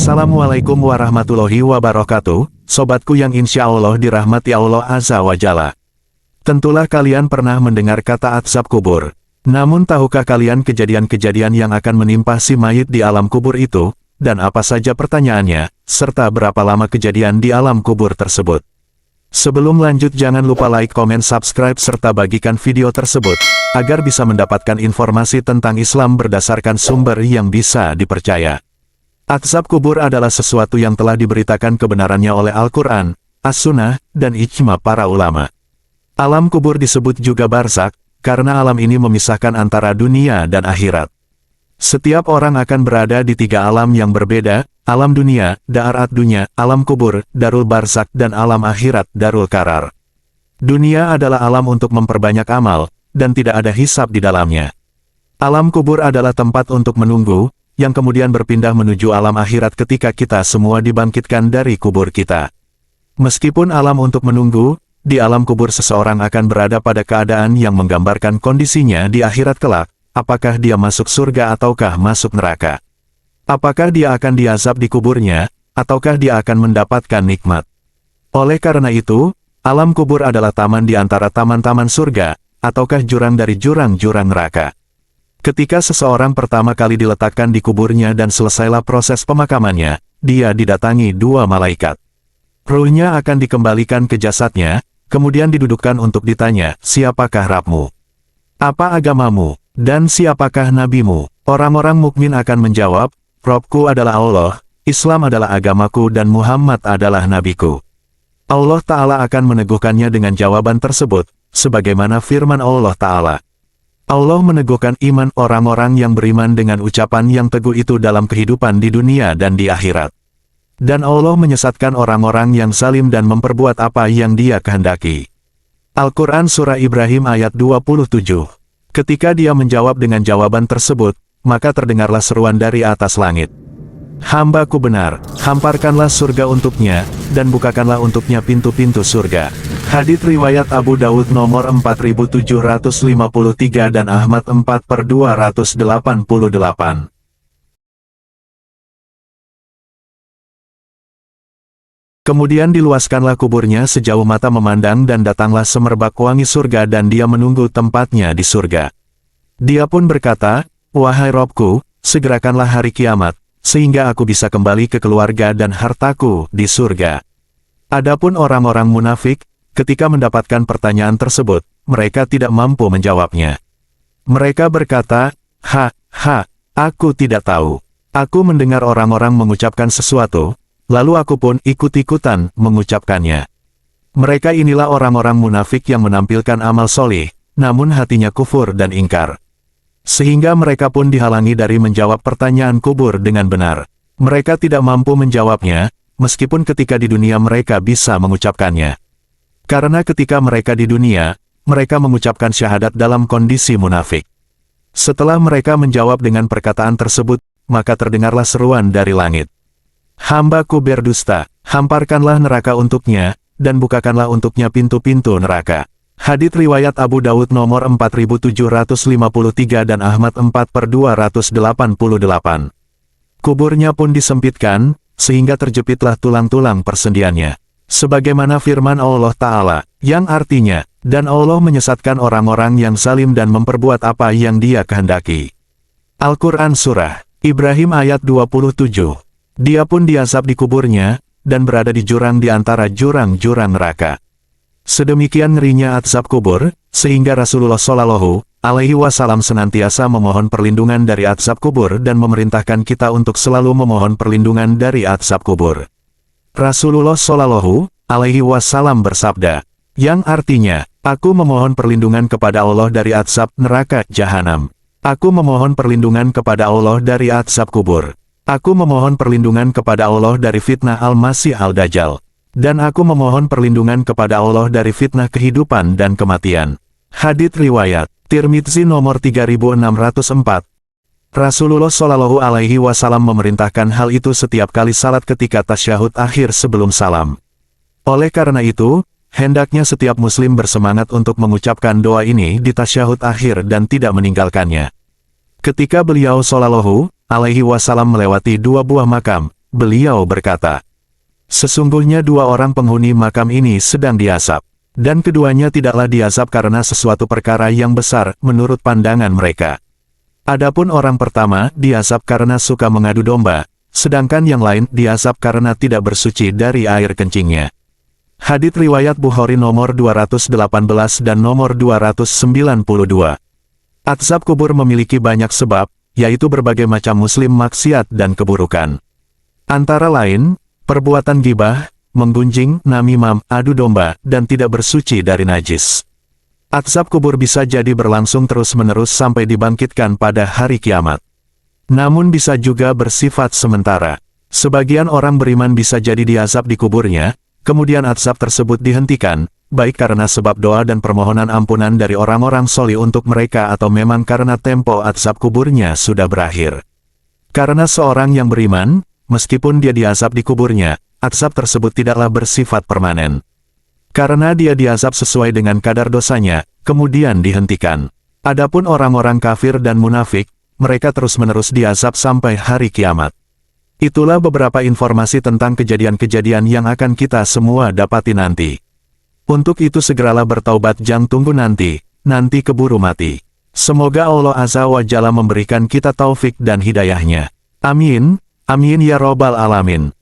Assalamualaikum warahmatullahi wabarakatuh, sobatku yang insya Allah dirahmati Allah Azza wa Jalla. Tentulah kalian pernah mendengar kata azab kubur. Namun tahukah kalian kejadian-kejadian yang akan menimpa si mayit di alam kubur itu, dan apa saja pertanyaannya, serta berapa lama kejadian di alam kubur tersebut? Sebelum lanjut jangan lupa like, komen, subscribe serta bagikan video tersebut, agar bisa mendapatkan informasi tentang Islam berdasarkan sumber yang bisa dipercaya. Azab kubur adalah sesuatu yang telah diberitakan kebenarannya oleh Al-Quran, As-Sunnah, dan ijma para ulama. Alam kubur disebut juga barzakh, karena alam ini memisahkan antara dunia dan akhirat. Setiap orang akan berada di tiga alam yang berbeda, alam dunia, daarat dunya, alam kubur, darul barzakh, dan alam akhirat, darul qarar. Dunia adalah alam untuk memperbanyak amal, dan tidak ada hisab di dalamnya. Alam kubur adalah tempat untuk menunggu, yang kemudian berpindah menuju alam akhirat ketika kita semua dibangkitkan dari kubur kita. Meskipun alam untuk menunggu, di alam kubur seseorang akan berada pada keadaan yang menggambarkan kondisinya di akhirat kelak, apakah dia masuk surga ataukah masuk neraka. Apakah dia akan diazab di kuburnya, ataukah dia akan mendapatkan nikmat. Oleh karena itu, alam kubur adalah taman di antara taman-taman surga, ataukah jurang dari jurang-jurang neraka. Ketika seseorang pertama kali diletakkan di kuburnya dan selesailah proses pemakamannya, dia didatangi dua malaikat. Ruhnya akan dikembalikan ke jasadnya, kemudian didudukkan untuk ditanya, siapakah Rabbmu? Apa agamamu? Dan siapakah nabimu? Orang-orang mukmin akan menjawab, Rabbku adalah Allah, Islam adalah agamaku dan Muhammad adalah nabiku. Allah Ta'ala akan meneguhkannya dengan jawaban tersebut, sebagaimana firman Allah Ta'ala. Allah meneguhkan iman orang-orang yang beriman dengan ucapan yang teguh itu dalam kehidupan di dunia dan di akhirat. Dan Allah menyesatkan orang-orang yang zalim dan memperbuat apa yang Dia kehendaki. Al-Quran Surah Ibrahim ayat 27. Ketika dia menjawab dengan jawaban tersebut, maka terdengarlah seruan dari atas langit. Hamba-Ku benar, hamparkanlah surga untuknya, dan bukakanlah untuknya pintu-pintu surga. Hadits riwayat Abu Dawud nomor 4753 dan Ahmad 4/288. Kemudian diluaskanlah kuburnya sejauh mata memandang dan datanglah semerbak wangi surga dan dia menunggu tempatnya di surga. Dia pun berkata, wahai Robku, segerakanlah hari kiamat, sehingga aku bisa kembali ke keluarga dan hartaku di surga. Adapun orang-orang munafik, ketika mendapatkan pertanyaan tersebut, mereka tidak mampu menjawabnya. Mereka berkata, aku tidak tahu. Aku mendengar orang-orang mengucapkan sesuatu, lalu aku pun ikut-ikutan mengucapkannya. Mereka inilah orang-orang munafik yang menampilkan amal solih, namun hatinya kufur dan ingkar. Sehingga mereka pun dihalangi dari menjawab pertanyaan kubur dengan benar. Mereka tidak mampu menjawabnya, meskipun ketika di dunia mereka bisa mengucapkannya. Karena ketika mereka di dunia, mereka mengucapkan syahadat dalam kondisi munafik. Setelah mereka menjawab dengan perkataan tersebut, maka terdengarlah seruan dari langit. Hamba-Ku berdusta, hamparkanlah neraka untuknya, dan bukakanlah untuknya pintu-pintu neraka. Hadits riwayat Abu Dawud nomor 4753 dan Ahmad 4/288. Kuburnya pun disempitkan, sehingga terjepitlah tulang-tulang persendiannya. Sebagaimana firman Allah Ta'ala, yang artinya, dan Allah menyesatkan orang-orang yang zalim dan memperbuat apa yang Dia kehendaki. Al-Quran Surah Ibrahim ayat 27. Dia pun diazab di kuburnya, dan berada di jurang di antara jurang-jurang neraka. Sedemikian ngerinya azab kubur, sehingga Rasulullah Shallallahu Alaihi Wasallam senantiasa memohon perlindungan dari azab kubur dan memerintahkan kita untuk selalu memohon perlindungan dari azab kubur. Rasulullah Shallallahu Alaihi Wasallam bersabda, yang artinya, aku memohon perlindungan kepada Allah dari azab neraka jahanam. Aku memohon perlindungan kepada Allah dari azab kubur. Aku memohon perlindungan kepada Allah dari fitnah Al-Masih Al-Dajjal. Dan aku memohon perlindungan kepada Allah dari fitnah kehidupan dan kematian. Hadits riwayat Tirmidzi nomor 3604. Rasulullah Shallallahu Alaihi Wasallam memerintahkan hal itu setiap kali salat ketika tasyahud akhir sebelum salam. Oleh karena itu, hendaknya setiap muslim bersemangat untuk mengucapkan doa ini di tasyahud akhir dan tidak meninggalkannya. Ketika beliau Shallallahu Alaihi Wasallam melewati dua buah makam, beliau berkata, "Sesungguhnya dua orang penghuni makam ini sedang diazab. Dan keduanya tidaklah diazab karena sesuatu perkara yang besar, menurut pandangan mereka. Adapun orang pertama, diazab karena suka mengadu domba, sedangkan yang lain diazab karena tidak bersuci dari air kencingnya." Hadits riwayat Bukhari nomor 218 dan nomor 292. Azab kubur memiliki banyak sebab, yaitu berbagai macam muslim maksiat dan keburukan. Antara lain, perbuatan gibah, menggunjing, namimah, adu domba, dan tidak bersuci dari najis. Azab kubur bisa jadi berlangsung terus-menerus sampai dibangkitkan pada hari kiamat. Namun bisa juga bersifat sementara. Sebagian orang beriman bisa jadi diazab di kuburnya, kemudian azab tersebut dihentikan, baik karena sebab doa dan permohonan ampunan dari orang-orang soleh untuk mereka atau memang karena tempo azab kuburnya sudah berakhir. Karena seorang yang beriman, meskipun dia diazab di kuburnya, azab tersebut tidaklah bersifat permanen. Karena dia diazab sesuai dengan kadar dosanya, kemudian dihentikan. Adapun orang-orang kafir dan munafik, mereka terus-menerus diazab sampai hari kiamat. Itulah beberapa informasi tentang kejadian-kejadian yang akan kita semua dapati nanti. Untuk itu segeralah bertaubat, jangan tunggu nanti keburu mati. Semoga Allah Azza wa Jalla memberikan kita taufik dan hidayahnya. Amin, amin ya robbal alamin.